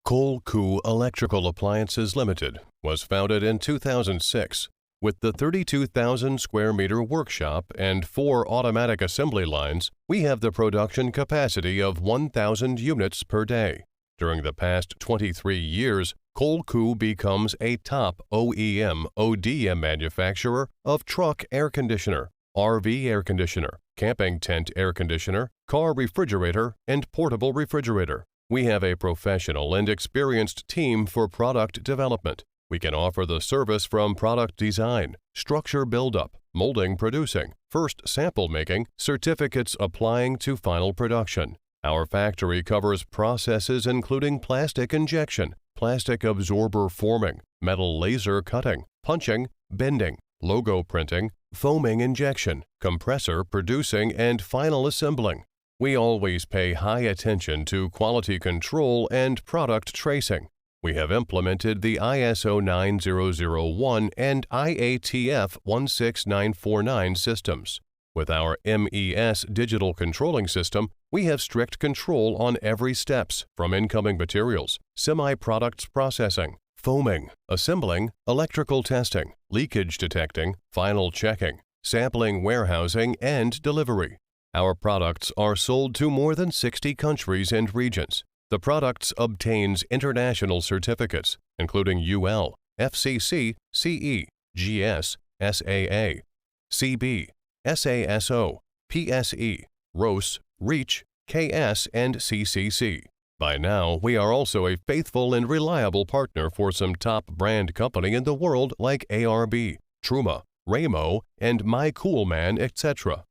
Cool Electrical Appliances Limited was founded in 2006. With the 32,000 square meter workshop and 4 automatic assembly lines, we have the production capacity of 1,000 units per day. During the past 23 years, Cool becomes a top OEM/ODM manufacturer of truck air conditioner, RV air conditioner, camping tent air conditioner, car refrigerator, and portable refrigerator. We have a professional and experienced team for product development. We can offer the service from product design, structure buildup, molding producing, first sample making, certificates applying to final production. Our factory covers processes including plastic injection, plastic absorber forming, metal laser cutting, punching, bending, logo printing, foaming injection, compressor producing, and final assembling. We always pay high attention to quality control and product tracing. We have implemented the ISO 9001 and IATF 16949 systems. With our MES digital controlling system, we have strict control on every steps from incoming materials, semi-products processing, foaming, assembling, electrical testing, leakage detecting, final checking, sampling, warehousing, and delivery. Our products are sold to more than 60 countries and regions. The products obtains international certificates, including UL, FCC, CE, GS, SAA, CB, SASO, PSE, ROS, REACH, KS, and CCC. By now, we are also a faithful and reliable partner for some top brand company in the world like ARB, Truma, Raymo, and My Cool Man, etc.